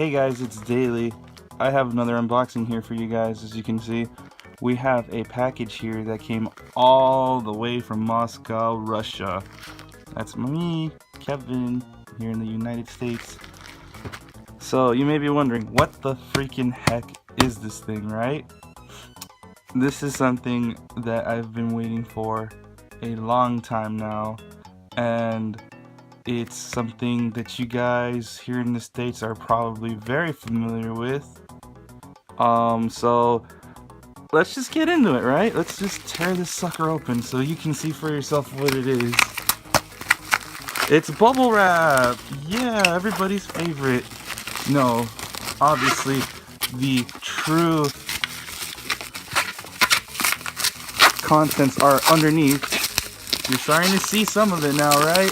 Hey guys, it's Daily. I have another unboxing here for you guys. As you can see, we have a package here that came all the way from Moscow, Russia. That's me, Kevin, here in the United States. So you may be wondering, what the freaking heck is this thing, right? This is something that I've been waiting for a long time now, and it's something that you guys here in the States are probably very familiar with. So let's just get into it, right? Let's just tear this sucker open so you can see for yourself what it is. It's bubble wrap! Yeah, everybody's favorite. No, obviously the true contents are underneath. You're starting to see some of it now, right?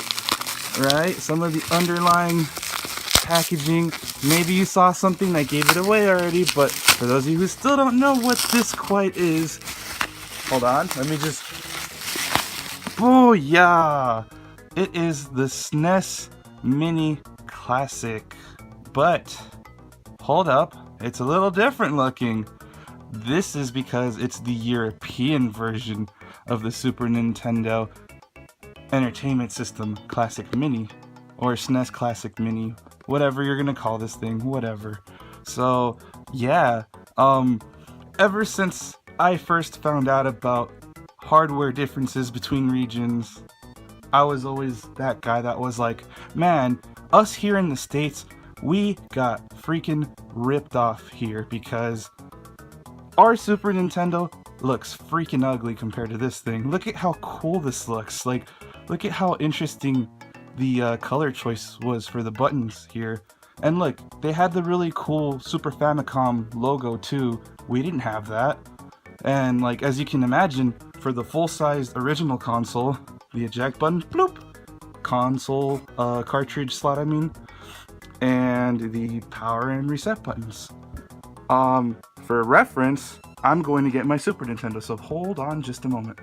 Right? Some of the underlying packaging. Maybe you saw something that gave it away already, but for those of you who still don't know what this quite is, hold on, let me just... Oh yeah! It is the SNES Mini Classic. But, hold up, it's a little different looking. This is because it's the European version of the Super Nintendo Entertainment System Classic Mini, or SNES Classic Mini, whatever you're gonna call this thing, whatever. So yeah, ever since I first found out about hardware differences between regions, I was always that guy that was like, man, us here in the States, we got freaking ripped off here because our Super Nintendo looks freaking ugly compared to this thing. Look at how cool this looks. Like, look at how interesting the color choice was for the buttons here. And look, they had the really cool Super Famicom logo too. We didn't have that. And like, as you can imagine, for the full-sized original console, the eject button, bloop, console cartridge slot, I mean, and the power and reset buttons. For reference, I'm going to get my Super Nintendo, so hold on just a moment.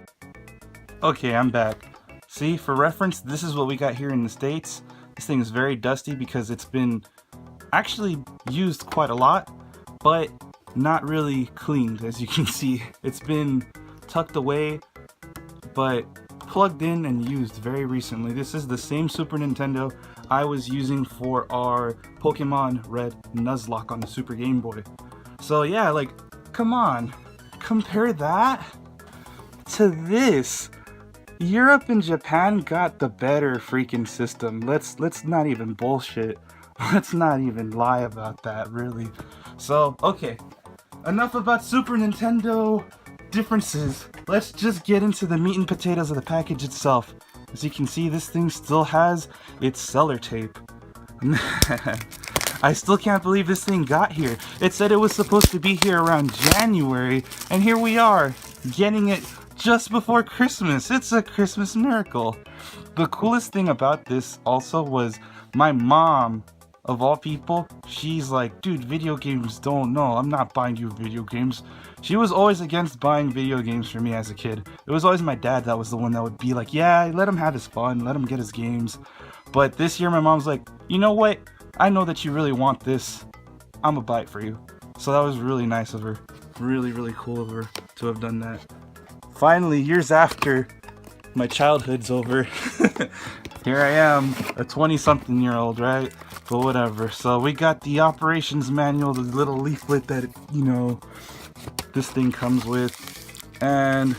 Okay, I'm back. See, for reference, this is what we got here in the States. This thing is very dusty because it's been actually used quite a lot, but not really cleaned, as you can see. It's been tucked away, but plugged in and used very recently. This is the same Super Nintendo I was using for our Pokemon Red Nuzlocke on the Super Game Boy. So yeah, like, come on, compare that to this. Europe and Japan got the better freaking system. Let's not even bullshit. Let's not even lie about that, really. So, okay, enough about Super Nintendo differences. Let's just get into the meat and potatoes of the package itself. As you can see, this thing still has its seller tape. I still can't believe this thing got here. It said it was supposed to be here around January, and here we are, getting it just before Christmas. It's a Christmas miracle. The coolest thing about this also was my mom, of all people, she's like, dude, video games don't know. I'm not buying you video games. She was always against buying video games for me as a kid. It was always my dad that was the one that would be like, yeah, let him have his fun, let him get his games. But this year my mom's like, you know what? I know that you really want this. I'm gonna buy it for you. So that was really nice of her. Really, really cool of her to have done that. Finally, years after my childhood's over, here I am, a 20-something-year-old, right? But whatever. So we got the operations manual, the little leaflet that, you know, this thing comes with. And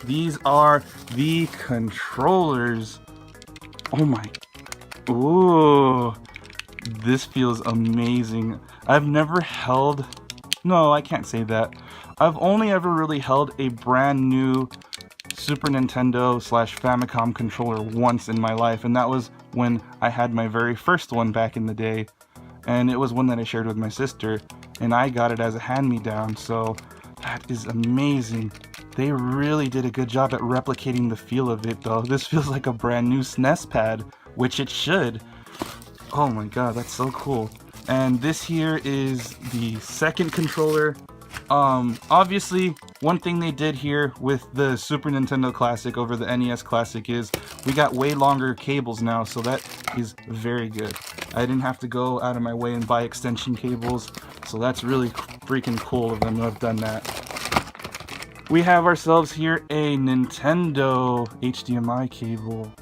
these are the controllers. Oh my. Ooh. This feels amazing. I've never held... No, I can't say that. I've only ever really held a brand new Super Nintendo / Famicom controller once in my life, and that was when I had my very first one back in the day, and it was one that I shared with my sister, and I got it as a hand-me-down, so that is amazing. They really did a good job at replicating the feel of it, though. This feels like a brand new SNES pad, which it should. Oh my god, that's so cool. And this here is the second controller. Obviously, one thing they did here with the Super Nintendo Classic over the NES Classic is we got way longer cables now, so that is very good. I didn't have to go out of my way and buy extension cables, so that's really freaking cool of them to have done that. We have ourselves here a Nintendo HDMI cable.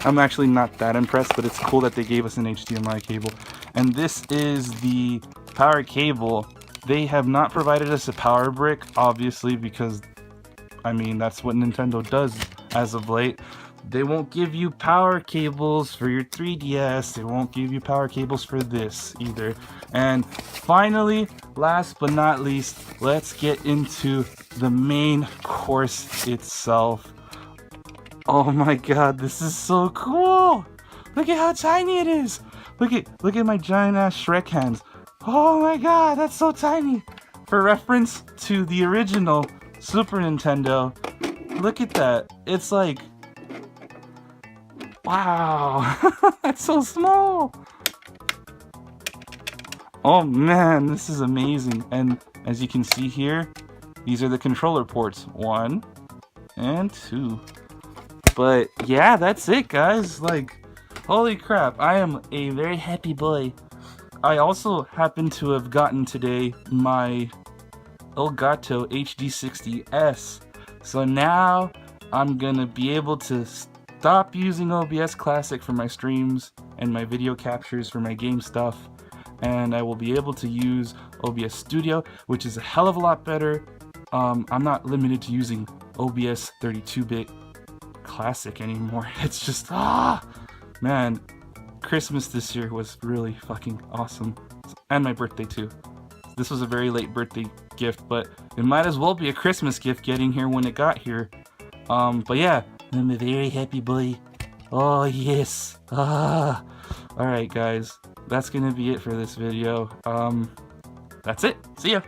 I'm actually not that impressed, but it's cool that they gave us an HDMI cable. And this is the power cable. They have not provided us a power brick, obviously, because, I mean, that's what Nintendo does as of late. They won't give you power cables for your 3DS. They won't give you power cables for this either. And finally, last but not least, let's get into the main course itself. Oh my god, this is so cool! Look at how tiny it is! Look at my giant ass Shrek hands. Oh my god, that's so tiny! For reference to the original Super Nintendo, look at that. It's like, wow, that's so small! Oh man, this is amazing. And as you can see here, these are the controller ports, 1 and 2. But yeah, that's it, guys. Like, holy crap, I am a very happy boy. I also happen to have gotten today my Elgato HD60S. So now I'm gonna be able to stop using OBS Classic for my streams and my video captures for my game stuff. And I will be able to use OBS Studio, which is a hell of a lot better. I'm not limited to using OBS 32-bit Classic anymore. It's just, man, Christmas this year was really fucking awesome. And my birthday too. This was a very late birthday gift, but it might as well be a Christmas gift getting here when it got here. But yeah, I'm a very happy boy. Oh yes. Alright guys, that's gonna be it for this video. That's it. See ya.